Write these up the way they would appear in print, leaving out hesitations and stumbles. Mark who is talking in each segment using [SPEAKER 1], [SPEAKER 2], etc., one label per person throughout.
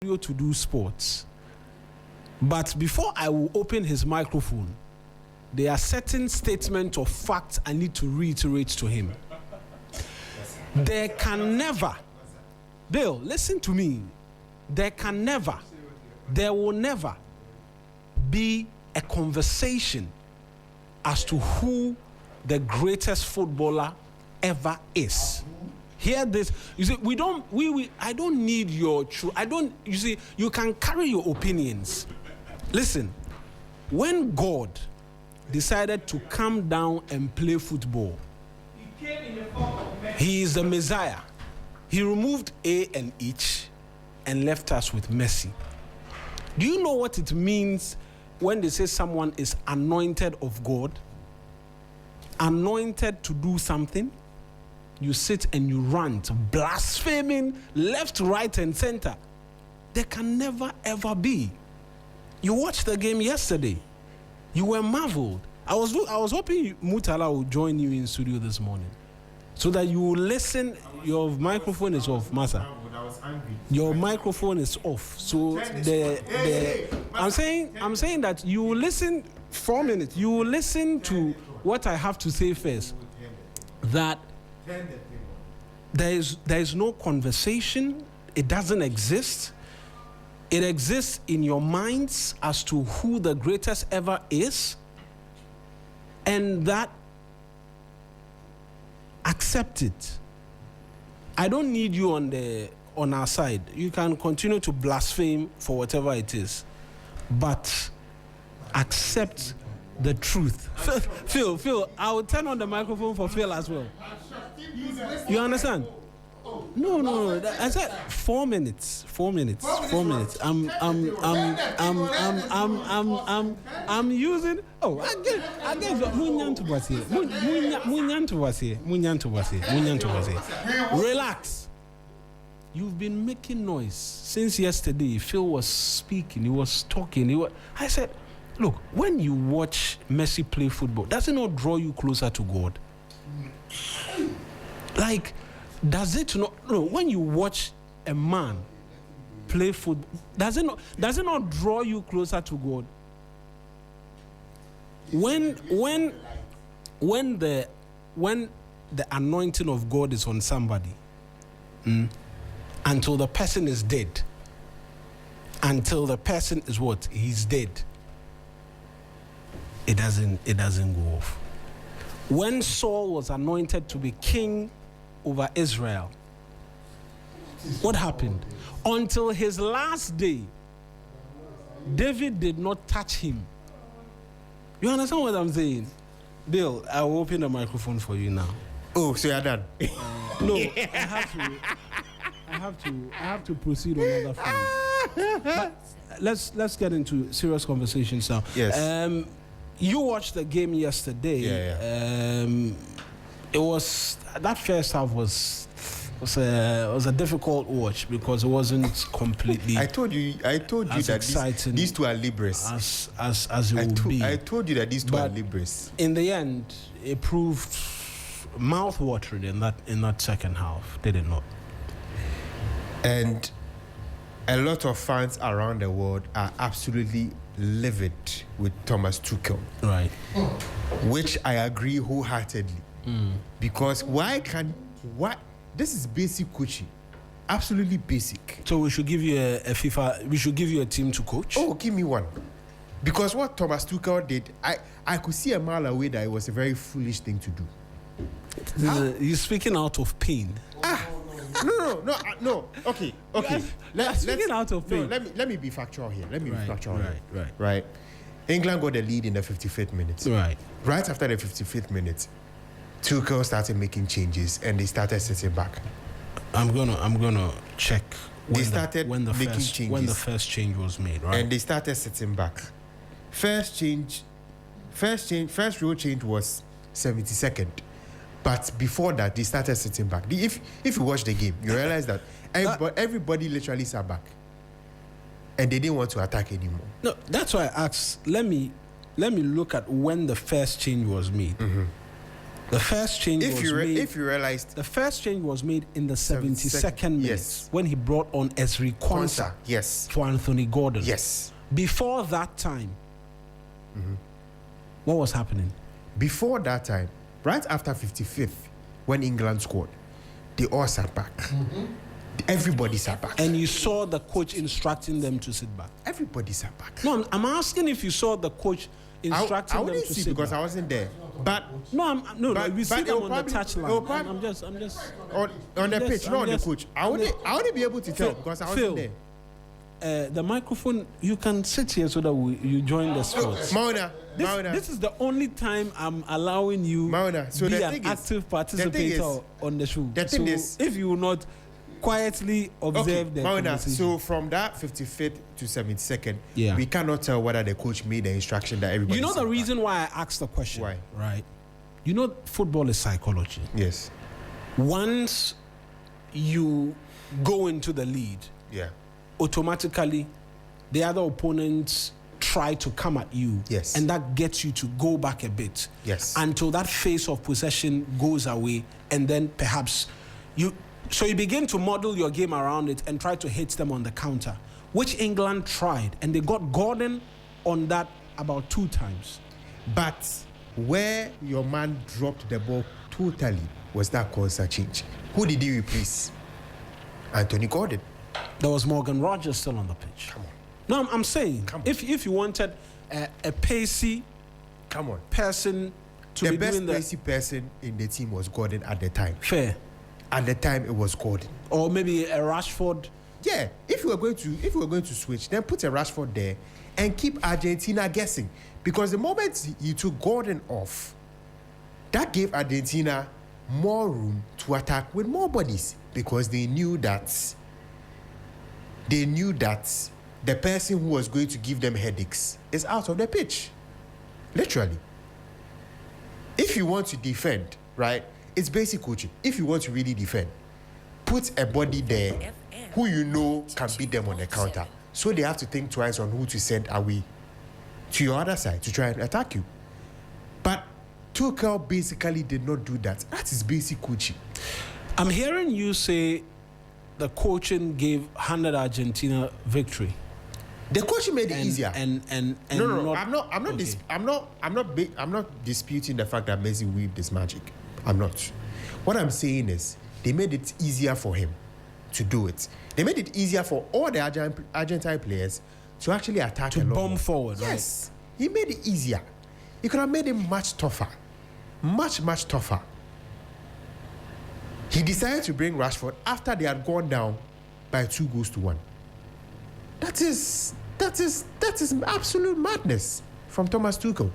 [SPEAKER 1] to do sports. But before I will open his microphone, there are certain statements of fact I need to reiterate to him. There can never, Bill, listen to me. There will never be a conversation as to who the greatest footballer ever is. Hear this. You see, I don't need your truth. You see, you can carry your opinions. Listen, when God decided to come down and play football, he is the Messiah. He removed A and H and left us with Messi. Do you know what it means when they say someone is anointed of God? Anointed to do something? You sit and you rant, blaspheming left, right, and center. There can never, ever be. You watched the game yesterday. You were marveled. I was hoping Mutala would join you in studio this morning so that you will listen. Your microphone is off, Masa. Your microphone is off. So I'm saying that you will listen 4 minutes. You will listen to what I have to say first. That there is no conversation. It doesn't exist. It exists in your minds as to who the greatest ever is, and that accept it. I don't need you on our side. You can continue to blaspheme for whatever it is, but accept the truth. Phil, I will turn on the microphone for Phil as well. You understand? No. I said 4 minutes. 4 minutes. I'm using. Oh, I gave Relax. You've been making noise since yesterday. Phil was speaking. He was talking. I said, look, when you watch Messi play football, does it not draw you closer to God? Like, does it not? No, when you watch a man play football, does it not draw you closer to God? When the anointing of God is on somebody, until the person is dead, until the person is what? He's dead. It doesn't go off. When Saul was anointed to be king over Israel, what happened? Until his last day, David did not touch him. You understand what I'm saying? Bill, I will open the microphone for you now.
[SPEAKER 2] Oh, so you're done?
[SPEAKER 1] No, I have to proceed on other fronts. But let's get into serious conversations now.
[SPEAKER 2] Yes.
[SPEAKER 1] You watched the game yesterday.
[SPEAKER 2] Yeah.
[SPEAKER 1] It was that first half was a difficult watch because it wasn't completely.
[SPEAKER 2] I told you that these two are libres.
[SPEAKER 1] As it would be.
[SPEAKER 2] I told you that these two are libres.
[SPEAKER 1] In the end, it proved mouth-watering in that second half. Did it not?
[SPEAKER 2] And a lot of fans around the world are absolutely livid with Thomas Tuchel.
[SPEAKER 1] Right.
[SPEAKER 2] Which I agree wholeheartedly. Because this is basic coaching. Absolutely basic.
[SPEAKER 1] So we should give you we should give you a team to coach?
[SPEAKER 2] Oh, give me one. Because what Thomas Tuchel did, I could see a mile away that it was a very foolish thing to do.
[SPEAKER 1] You're speaking out of pain.
[SPEAKER 2] No. Okay.
[SPEAKER 1] Let's speaking out of pain.
[SPEAKER 2] No, let me be factual here.
[SPEAKER 1] Right.
[SPEAKER 2] England got the lead in the 55th minute. Right after the 55th minute, Tuchel started making changes and they started sitting back.
[SPEAKER 1] I'm gonna check
[SPEAKER 2] when
[SPEAKER 1] the first change was made, right?
[SPEAKER 2] And they started sitting back. First real change was 72nd. But before that, they started sitting back. If you watch the game, you realize that everybody literally sat back. And they didn't want to attack anymore.
[SPEAKER 1] No, that's why I asked, let me look at when the first change was made. The first change
[SPEAKER 2] If you realized
[SPEAKER 1] the first change was made in the 72nd minute,
[SPEAKER 2] yes,
[SPEAKER 1] when he brought on Ezri Konsa,
[SPEAKER 2] yes,
[SPEAKER 1] for Anthony Gordon.
[SPEAKER 2] yes.
[SPEAKER 1] Before that time, what was happening?
[SPEAKER 2] Before that time, right after 55th, when England scored, they all sat back. Everybody sat back.
[SPEAKER 1] And you saw the coach instructing them to sit back.
[SPEAKER 2] Everybody sat back.
[SPEAKER 1] No, I'm asking if you saw the coach instructing
[SPEAKER 2] I
[SPEAKER 1] them
[SPEAKER 2] wouldn't
[SPEAKER 1] to
[SPEAKER 2] see
[SPEAKER 1] sit
[SPEAKER 2] because
[SPEAKER 1] back.
[SPEAKER 2] I wasn't there. But
[SPEAKER 1] No, we see
[SPEAKER 2] but
[SPEAKER 1] them on
[SPEAKER 2] probably,
[SPEAKER 1] the touchline. I'm just
[SPEAKER 2] on the pitch, not on the
[SPEAKER 1] just-
[SPEAKER 2] coach. I wouldn't be able to tell because I wasn't there.
[SPEAKER 1] The microphone, you can sit here so that you join the sports.
[SPEAKER 2] Mauna,
[SPEAKER 1] This is the only time I'm allowing you
[SPEAKER 2] Mauna, so
[SPEAKER 1] be
[SPEAKER 2] the
[SPEAKER 1] an
[SPEAKER 2] thing is-
[SPEAKER 1] active participator
[SPEAKER 2] the thing is-
[SPEAKER 1] on the show.
[SPEAKER 2] the thing
[SPEAKER 1] so
[SPEAKER 2] is-
[SPEAKER 1] if you will not quietly observe the
[SPEAKER 2] Mauna,
[SPEAKER 1] conversation.
[SPEAKER 2] so from that 55th to 72nd,
[SPEAKER 1] Yeah.
[SPEAKER 2] we cannot tell whether the coach made the instruction that everybody.
[SPEAKER 1] You know
[SPEAKER 2] sat
[SPEAKER 1] the
[SPEAKER 2] back.
[SPEAKER 1] reason why I asked the question?
[SPEAKER 2] Why?
[SPEAKER 1] Right. You know, football is psychology.
[SPEAKER 2] Yes.
[SPEAKER 1] Once you go into the lead,
[SPEAKER 2] Yeah.
[SPEAKER 1] automatically the other opponents try to come at you.
[SPEAKER 2] Yes.
[SPEAKER 1] And that gets you to go back a bit.
[SPEAKER 2] Yes.
[SPEAKER 1] Until that phase of possession goes away, and then perhaps you begin to model your game around it and try to hit them on the counter, which England tried, and they got Gordon on that about 2 times.
[SPEAKER 2] But where your man dropped the ball totally was that Konsa change. Who did he replace? Anthony Gordon.
[SPEAKER 1] There was Morgan Rogers still on the pitch.
[SPEAKER 2] Come on.
[SPEAKER 1] No, I'm saying,
[SPEAKER 2] Come on.
[SPEAKER 1] if you wanted a pacey
[SPEAKER 2] Come on.
[SPEAKER 1] person to
[SPEAKER 2] The
[SPEAKER 1] be
[SPEAKER 2] best
[SPEAKER 1] doing the
[SPEAKER 2] pacey person in the team was Gordon at the time.
[SPEAKER 1] fair,
[SPEAKER 2] At the time, it was Gordon.
[SPEAKER 1] or maybe a Rashford.
[SPEAKER 2] Yeah, if you were going to switch, then put a Rashford there and keep Argentina guessing. Because the moment you took Gordon off, that gave Argentina more room to attack with more bodies, because they knew that the person who was going to give them headaches is out of the pitch. Literally. If you want to defend, right, it's basic coaching. If you want to really defend, put a body there who you know can beat them on the counter. So they have to think twice on who to send away to your other side to try and attack you. But Tuchel basically did not do that. That is basic coaching.
[SPEAKER 1] I'm hearing you say the coaching handed Argentina victory.
[SPEAKER 2] The coaching made it easier.
[SPEAKER 1] And
[SPEAKER 2] No. I'm not.
[SPEAKER 1] okay.
[SPEAKER 2] I'm not disputing the fact that Messi weaved this magic. I'm not. What I'm saying is they made it easier for him to do it. They made it easier for all the Argentine players to actually attack
[SPEAKER 1] To
[SPEAKER 2] a lot
[SPEAKER 1] bomb
[SPEAKER 2] more.
[SPEAKER 1] forward, right?
[SPEAKER 2] Yes, he made it easier. He could have made it much tougher, much tougher. He decided to bring Rashford after they had gone down by 2-1. That is absolute madness from Thomas Tuchel.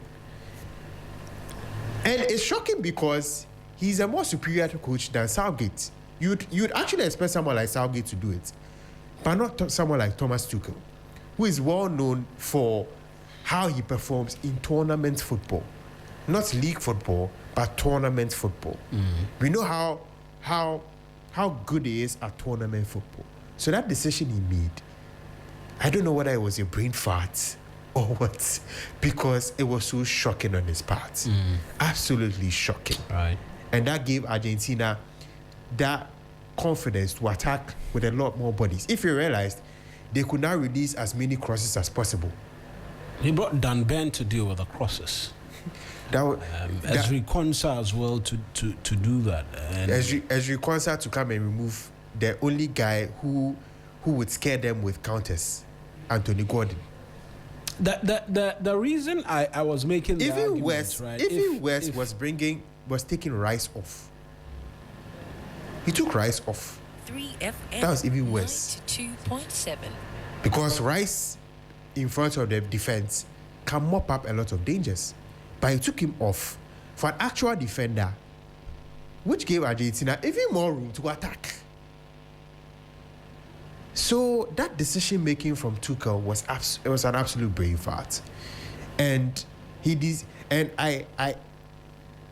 [SPEAKER 2] And it's shocking because he's a more superior coach than Southgate. You'd actually expect someone like Southgate to do it, but not someone like Thomas Tuchel, who is well known for how he performs in tournament football, not league football, but tournament football. We know how good he is at tournament football. So that decision he made, I don't know whether it was a brain fart or what, because it was so shocking on his part. Absolutely shocking.
[SPEAKER 1] Right.
[SPEAKER 2] And that gave Argentina that confidence to attack with a lot more bodies. If you realized, they could now release as many crosses as possible.
[SPEAKER 1] He brought Dan Ben to deal with the crosses. Ezri Konsa as well to do that. And
[SPEAKER 2] Ezri Konsa to come and remove the only guy who would scare them with counters, Anthony Gordon.
[SPEAKER 1] The reason I was making the
[SPEAKER 2] Even
[SPEAKER 1] argument,
[SPEAKER 2] West,
[SPEAKER 1] right?
[SPEAKER 2] even West was taking Rice off. He took Rice off.
[SPEAKER 3] 3FM.
[SPEAKER 2] That was even worse.
[SPEAKER 3] 2.7.
[SPEAKER 2] Because Rice, in front of the defense, can mop up a lot of dangers. But he took him off for an actual defender, which gave Argentina even more room to attack. So that decision making from Tuchel was an absolute brain fart, and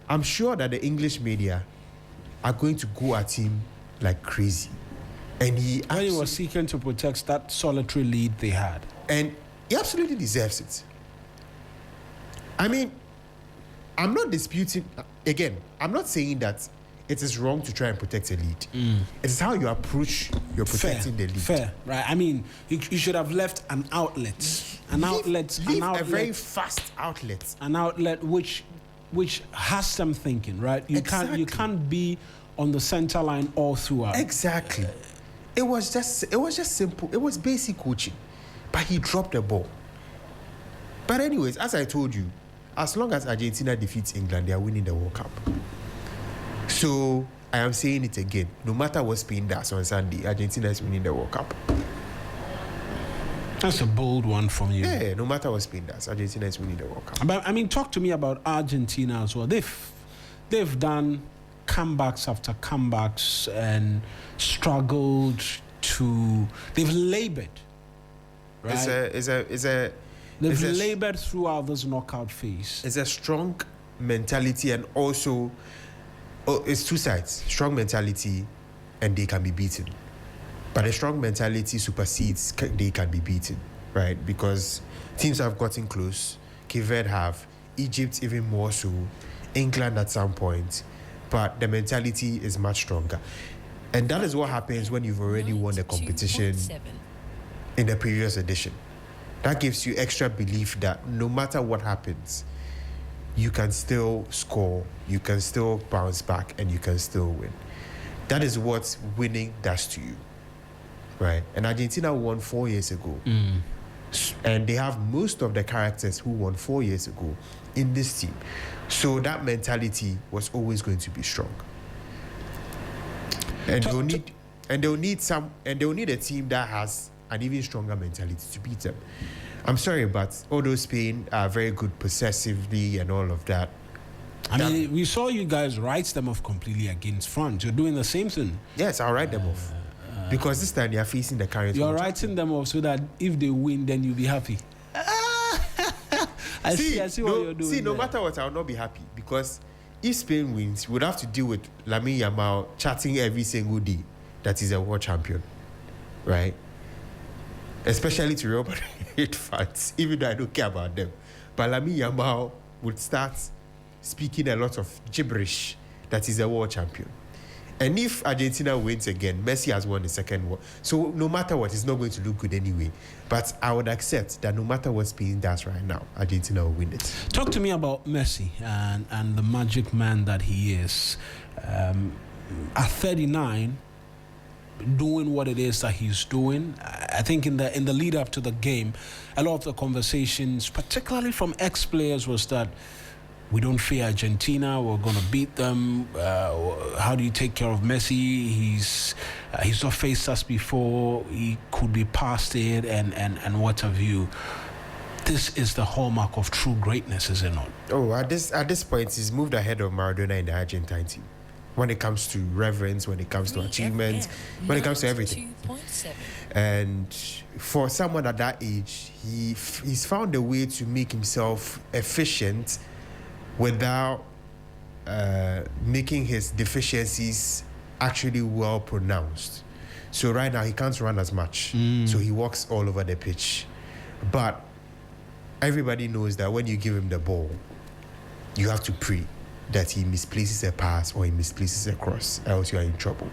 [SPEAKER 2] I'm sure that the English media are going to go at him like crazy, and
[SPEAKER 1] when he was seeking to protect that solitary lead they had.
[SPEAKER 2] and he absolutely deserves it. I mean, I'm not disputing. Again, I'm not saying that it is wrong to try and protect a lead. It is how you approach your protecting the lead.
[SPEAKER 1] Fair, right? I mean, you should have left an outlet,
[SPEAKER 2] Leave a very fast outlet.
[SPEAKER 1] an outlet which has them thinking, right? You
[SPEAKER 2] Exactly.
[SPEAKER 1] can't be on the center line all throughout.
[SPEAKER 2] Exactly. It was just simple. It was basic coaching, but he dropped the ball. But anyways, as I told you, as long as Argentina defeats England, they are winning the World Cup. So I am saying it again. No matter what Spain does on Sunday, Argentina is winning the World Cup.
[SPEAKER 1] That's a bold one from you.
[SPEAKER 2] Yeah, no matter what Spain does, Argentina is winning the World Cup.
[SPEAKER 1] But I mean, talk to me about Argentina as well. They've done comebacks after comebacks and struggled to. They've labored, right? They've labored throughout this knockout phase.
[SPEAKER 2] It's a strong mentality, and also it's two sides: strong mentality, and they can be beaten. But a strong mentality supersedes they can be beaten, right? Because teams have gotten close. Cape Verde have, Egypt even more so, England at some point. But the mentality is much stronger. And that is what happens when you've already won the competition
[SPEAKER 3] 92.7.
[SPEAKER 2] in the previous edition. That gives you extra belief that no matter what happens, you can still score, you can still bounce back, and you can still win. That is what winning does to you, right? And Argentina won 4 years ago. And they have most of the characters who won 4 years ago in this team. So that mentality was always going to be strong. And they'll need a team that has an even stronger mentality to beat them. I'm sorry, but although Spain are very good possessively and all of that.
[SPEAKER 1] I mean, we saw you guys write them off completely against France. You're doing the same thing.
[SPEAKER 2] Yes, I'll write them off. Because this time they are facing the current.
[SPEAKER 1] You're writing them off so that if they win, then you'll be happy. I see what you're doing.
[SPEAKER 2] No matter what, I'll not be happy. Because if Spain wins, we would have to deal with Lamine Yamal chatting every single day that he's a world champion. Right? Especially to Real Madrid fans, even though I don't care about them. But Lamine Yamal would start speaking a lot of gibberish that he's a world champion. And if Argentina wins again, Messi has won the second one. So no matter what, it's not going to look good anyway. But I would accept that no matter what Spain does right now, Argentina will win it.
[SPEAKER 1] Talk to me about Messi and the magic man that he is. At 39, doing what it is that he's doing. I think in the lead up to the game, a lot of the conversations, particularly from ex-players, was that we don't fear Argentina, we're going to beat them. How do you take care of Messi? He's not faced us before. He could be past it and what have you. This is the hallmark of true greatness, is it not?
[SPEAKER 2] Oh, at this point, he's moved ahead of Maradona in the Argentine team. When it comes to reverence, when it comes to achievements, when it comes to everything.
[SPEAKER 3] 92.7.
[SPEAKER 2] And for someone at that age, he's found a way to make himself efficient without making his deficiencies actually well pronounced. So right now he can't run as much. So he walks all over the pitch. But everybody knows that when you give him the ball, you have to pray that he misplaces a pass or he misplaces a cross, else you are in trouble.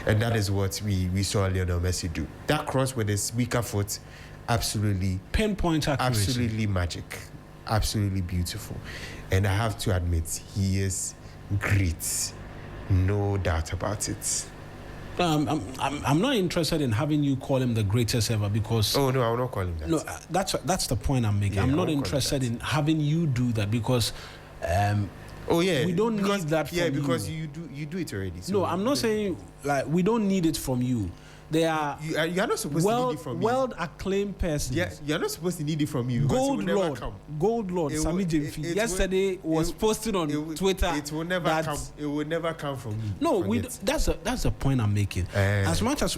[SPEAKER 2] And that is what we saw Lionel Messi do. That cross with his weaker foot, absolutely
[SPEAKER 1] Pinpoint accuracy.
[SPEAKER 2] absolutely magic, absolutely beautiful. And I have to admit, he is great, no doubt about it.
[SPEAKER 1] I'm not interested in having you call him the greatest ever because
[SPEAKER 2] Oh no, I will not call him that.
[SPEAKER 1] no, that's the point I'm making.
[SPEAKER 2] Yeah,
[SPEAKER 1] I'm
[SPEAKER 2] I
[SPEAKER 1] not
[SPEAKER 2] won't call him
[SPEAKER 1] interested
[SPEAKER 2] that.
[SPEAKER 1] in having you do that because
[SPEAKER 2] Oh yeah,
[SPEAKER 1] we don't need that from
[SPEAKER 2] because
[SPEAKER 1] you.
[SPEAKER 2] you do it already. So
[SPEAKER 1] no, I'm not saying like we don't need it from you. They are
[SPEAKER 2] you are not supposed to need it from me.
[SPEAKER 1] world acclaimed persons.
[SPEAKER 2] Yeah, you're not supposed to need it from you. Because it
[SPEAKER 1] Gold
[SPEAKER 2] will never
[SPEAKER 1] Lord,
[SPEAKER 2] come.
[SPEAKER 1] Gold Lord,
[SPEAKER 2] It will-
[SPEAKER 1] Sami
[SPEAKER 2] it-
[SPEAKER 1] Jemfi
[SPEAKER 2] it
[SPEAKER 1] yesterday
[SPEAKER 2] will-
[SPEAKER 1] was
[SPEAKER 2] it-
[SPEAKER 1] posting on
[SPEAKER 2] it will-
[SPEAKER 1] Twitter.
[SPEAKER 2] It will never
[SPEAKER 1] that-
[SPEAKER 2] come. It will never come from me.
[SPEAKER 1] No,
[SPEAKER 2] Forget.
[SPEAKER 1] that's the point I'm making. As much as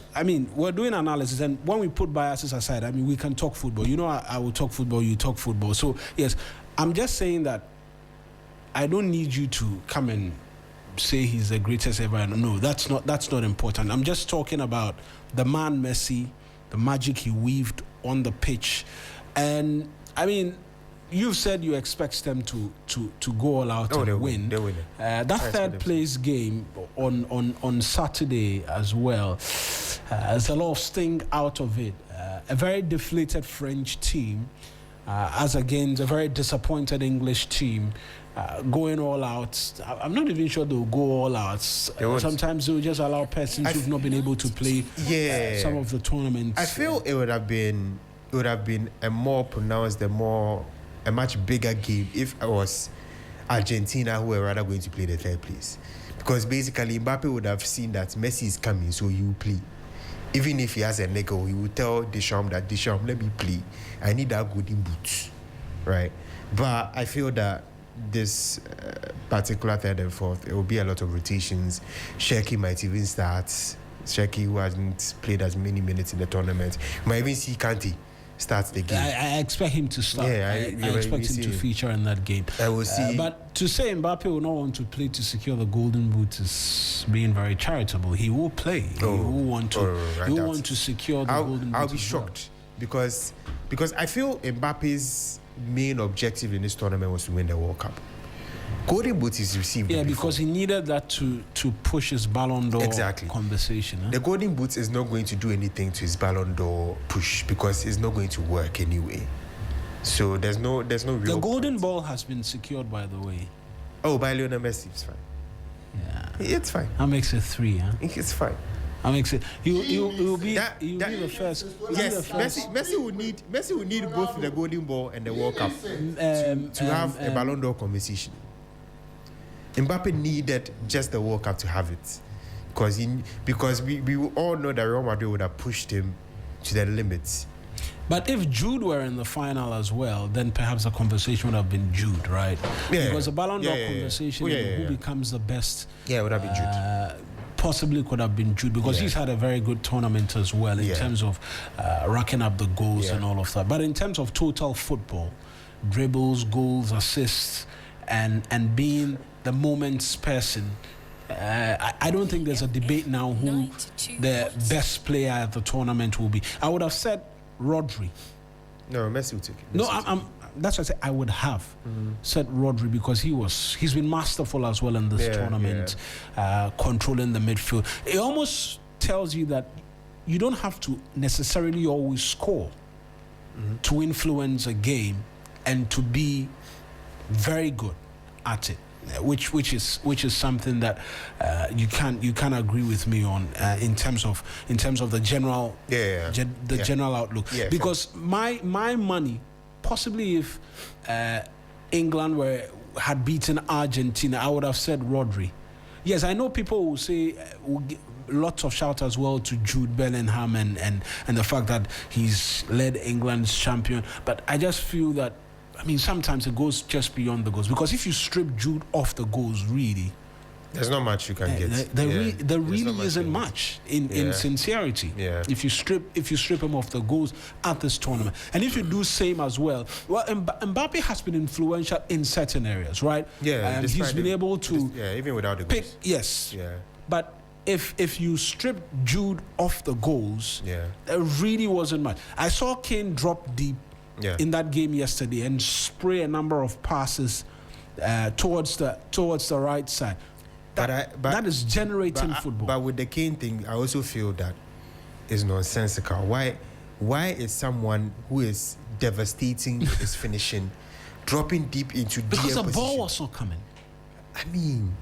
[SPEAKER 1] we're doing analysis, and when we put biases aside, we can talk football. You know, I will talk football. You talk football. So yes, I'm just saying that I don't need you to come and say he's the greatest ever. No, that's not important. I'm just talking about the man Messi, the magic he weaved on the pitch, and you've said you expect them to go all out and win.
[SPEAKER 2] They win.
[SPEAKER 1] That third place game on Saturday as well, there's a lot of sting out of it. A very deflated French team, as against a very disappointed English team. Going all out. I'm not even sure they'll go all out. Sometimes they'll just allow persons who've not been able to play some of the tournaments.
[SPEAKER 2] I feel it would have been a more pronounced, a much bigger game if it was Argentina who were rather going to play the third place. Because basically Mbappe would have seen that Messi is coming, so he will play. Even if he has a nickel, he will tell Deschamps that Deschamps, let me play. I need that golden boot, right? But I feel that this particular third and fourth, it will be a lot of rotations. Sheki might even start. Sheki, who hasn't played as many minutes in the tournament, might even see Kante start the game.
[SPEAKER 1] I expect him to start.
[SPEAKER 2] Yeah,
[SPEAKER 1] I expect him to feature in that game.
[SPEAKER 2] I will see.
[SPEAKER 1] But to say Mbappe will not want to play to secure the golden boot is being very charitable. He will play. He will want to secure the golden boot.
[SPEAKER 2] I'll be shocked because I feel Mbappe's main objective in this tournament was to win the World Cup. Golden Boot is received.
[SPEAKER 1] Yeah, because he needed that to push his Ballon d'Or conversation. Huh?
[SPEAKER 2] The Golden Boot is not going to do anything to his Ballon d'Or push because it's not going to work anyway. So there's no real.
[SPEAKER 1] The Golden Ball has been secured, by the way.
[SPEAKER 2] Oh, by Lionel Messi. It's fine.
[SPEAKER 1] Yeah,
[SPEAKER 2] it's fine.
[SPEAKER 1] That makes it 3. Huh?
[SPEAKER 2] It's fine.
[SPEAKER 1] That makes it. You'll be the first.
[SPEAKER 2] Yes, Messi will need both the Golden Ball and the World Cup to have a Ballon d'Or conversation. Mbappe needed just the World Cup to have it, because we all know that Real Madrid would have pushed him to the limits.
[SPEAKER 1] But if Jude were in the final as well, then perhaps the conversation would have been Jude, right? Yeah, because the Ballon d'Or conversation, who becomes the best?
[SPEAKER 2] Yeah, it would have been Jude.
[SPEAKER 1] Possibly could have been Jude because he's had a very good tournament as well in terms of racking up the goals and all of that. But in terms of total football, dribbles, goals, assists, and being the moment's person, I don't think there's a debate now who the best player at the tournament will be. I would have said Rodri.
[SPEAKER 2] No, Messi will take it.
[SPEAKER 1] That's what I said. I would have said Rodri because he's been masterful as well in this tournament, controlling the midfield. It almost tells you that you don't have to necessarily always score to influence a game and to be very good at it. Which is something that you can agree with me on in terms of the general general outlook. Yeah, because my money, possibly if England had beaten Argentina, I would have said Rodri. Yes, I know people will say lots of shout as well to Jude Bellingham and the fact that he's led England's champion, but I just feel that. I mean, sometimes it goes just beyond the goals because if you strip Jude off the goals, really,
[SPEAKER 2] there's not much you can get.
[SPEAKER 1] There really isn't much in sincerity. Yeah. If you strip him off the goals at this tournament, and if you do same as well, Mbappe has been influential in certain areas, right?
[SPEAKER 2] Yeah,
[SPEAKER 1] he's been able to
[SPEAKER 2] even without the goals.
[SPEAKER 1] Yes. Yeah. But if you strip Jude off the goals, there really wasn't much. I saw Kane drop deep. In that game yesterday and spray a number of passes towards the right side. That is generating football.
[SPEAKER 2] But with the Kane thing, I also feel that is nonsensical. Why is someone who is devastating with his finishing dropping deep into
[SPEAKER 1] because the
[SPEAKER 2] position?
[SPEAKER 1] Ball was not coming.
[SPEAKER 2] I mean,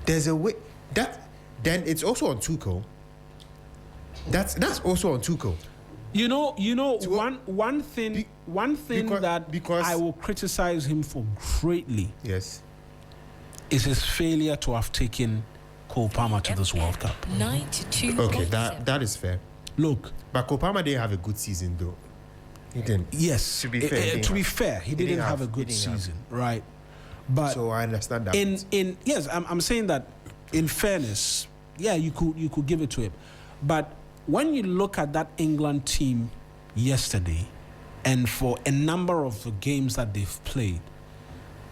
[SPEAKER 2] there's a way then it's also on Tuchel. That's also on Tuchel.
[SPEAKER 1] You know, one thing because I will criticize him for greatly.
[SPEAKER 2] Yes.
[SPEAKER 1] Is his failure to have taken Cole Palmer to this World Cup.
[SPEAKER 3] 92.
[SPEAKER 2] Okay, that is fair.
[SPEAKER 1] Look,
[SPEAKER 2] but Cole Palmer didn't have a good season though. He didn't.
[SPEAKER 1] Yes.
[SPEAKER 2] To be fair,
[SPEAKER 1] he didn't have a good season, right? But
[SPEAKER 2] so I understand that.
[SPEAKER 1] Yes, I'm saying that in fairness, you could give it to him, but when you look at that England team yesterday, and for a number of the games that they've played,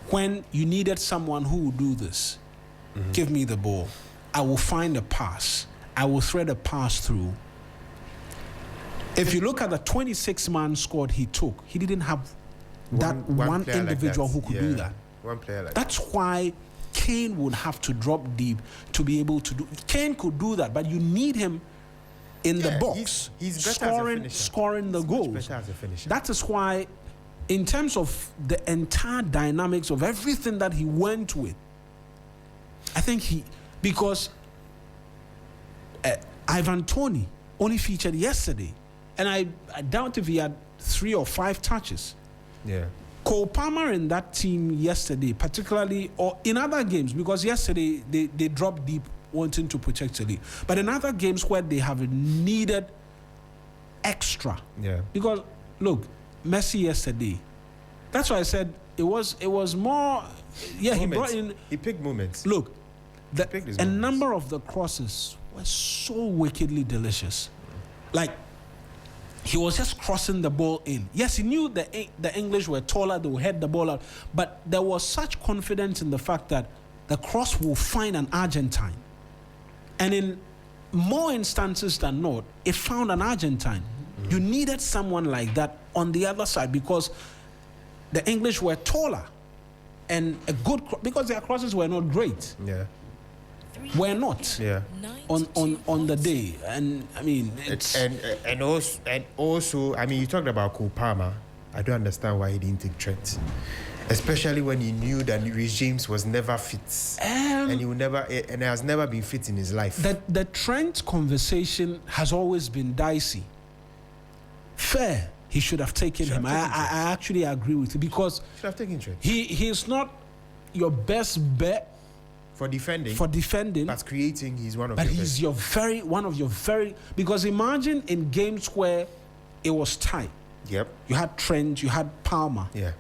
[SPEAKER 1] when you needed someone who would do this, give me the ball, I will find a pass, I will thread a pass through. If you look at the 26-man squad he took, he didn't have one
[SPEAKER 2] player
[SPEAKER 1] individual
[SPEAKER 2] like
[SPEAKER 1] who could do that.
[SPEAKER 2] One player like
[SPEAKER 1] That's why Kane would have to drop deep to be able to do. Kane could do that, but you need him in the box,
[SPEAKER 2] he's better as a finisher.
[SPEAKER 1] scoring the
[SPEAKER 2] He's
[SPEAKER 1] goals.
[SPEAKER 2] much better as a finisher.
[SPEAKER 1] That is why, in terms of the entire dynamics of everything that he went with, I think because Ivan Toney only featured yesterday, and I doubt if he had 3 or 5 touches.
[SPEAKER 2] Yeah.
[SPEAKER 1] Cole Palmer in that team yesterday, particularly, or in other games, because yesterday they dropped deep wanting to protect the lead. But in other games where they have needed extra.
[SPEAKER 2] Yeah.
[SPEAKER 1] Because, look, Messi yesterday, that's why I said it was more, yeah,
[SPEAKER 2] Moments.
[SPEAKER 1] he brought in.
[SPEAKER 2] He picked moments.
[SPEAKER 1] Look,
[SPEAKER 2] picked his
[SPEAKER 1] a
[SPEAKER 2] moments.
[SPEAKER 1] number of the crosses were so wickedly delicious. Like, he was just crossing the ball in. Yes, he knew the English were taller, they would head the ball out. But there was such confidence in the fact that the cross will find an Argentine. And in more instances than not, it found an Argentine. You needed someone like that on the other side because the English were taller. And a good because their crosses were not great.
[SPEAKER 2] Yeah.
[SPEAKER 1] Were not.
[SPEAKER 2] Yeah.
[SPEAKER 1] On the day. And I mean it's
[SPEAKER 2] and also I mean you talked about Cole Palmer. I don't understand why he didn't take Trent. Especially when he knew that Reece James was never fit. And he has never been fit in his life.
[SPEAKER 1] The Trent conversation has always been dicey. Fair, he should have taken him. I actually agree with you because
[SPEAKER 2] should have taken Trent.
[SPEAKER 1] He's not your best bet
[SPEAKER 2] for defending. But creating, he's one of
[SPEAKER 1] but
[SPEAKER 2] your
[SPEAKER 1] he's
[SPEAKER 2] best.
[SPEAKER 1] one of your very because imagine in games where it was tight.
[SPEAKER 2] Yep.
[SPEAKER 1] You had Trent, you had Palmer.
[SPEAKER 2] Yeah.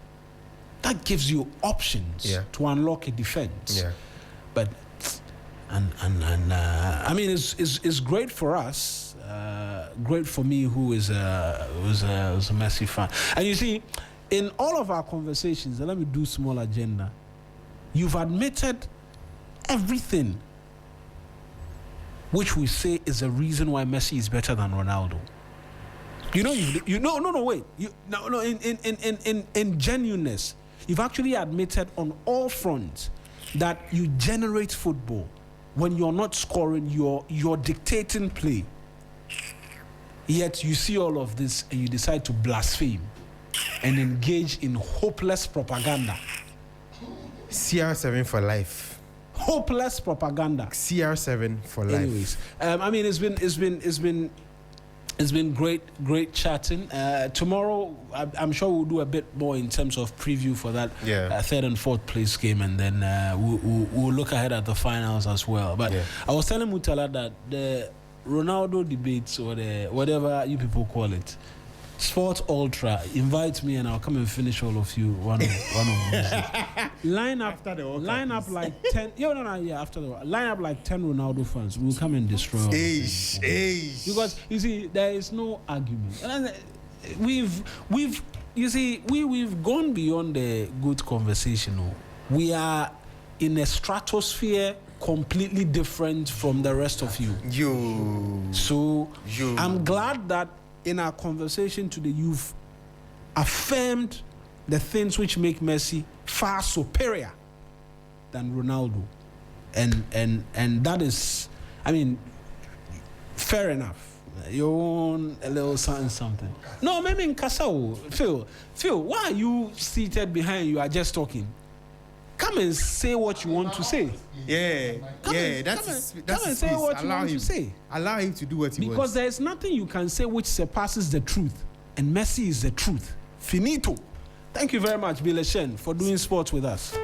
[SPEAKER 1] That gives you options to unlock a defense.
[SPEAKER 2] Yeah.
[SPEAKER 1] But I mean it's great for us. Great for me who was a Messi fan. And you see, in all of our conversations, and let me do small agenda, you've admitted everything which we say is a reason why Messi is better than Ronaldo. In genuineness, you've actually admitted on all fronts that you generate football. When you're not scoring, you're dictating play. Yet you see all of this and you decide to blaspheme and engage in hopeless propaganda.
[SPEAKER 2] CR7 for life.
[SPEAKER 1] Hopeless propaganda.
[SPEAKER 2] CR7 for life.
[SPEAKER 1] Anyways, I mean it's been great chatting. Tomorrow, I'm sure we'll do a bit more in terms of preview for that third and fourth place game, and then we'll look ahead at the finals as well. But I was telling Mutala that the Ronaldo debates or the whatever you people call it, Sports Ultra, invite me and I'll come and finish all of you one of these. Line up like 10. After the line up like 10 Ronaldo fans. We'll come and destroy. Because you see, there is no argument. And we've gone beyond the good conversation. We are in a stratosphere completely different from the rest of you. I'm glad that in our conversation today, you've affirmed the things which make Messi far superior than Ronaldo, and that is, I mean, fair enough. You own a little something. No, maybe in Kasao, Phil, why are you seated behind? You are just talking. Come and say what you want to say.
[SPEAKER 2] Come and
[SPEAKER 1] say what you want to say.
[SPEAKER 2] Allow him to do what he wants.
[SPEAKER 1] Because there is nothing you can say which surpasses the truth. And Messi is the truth. Finito. Thank you very much, Bile Shen, for doing sports with us.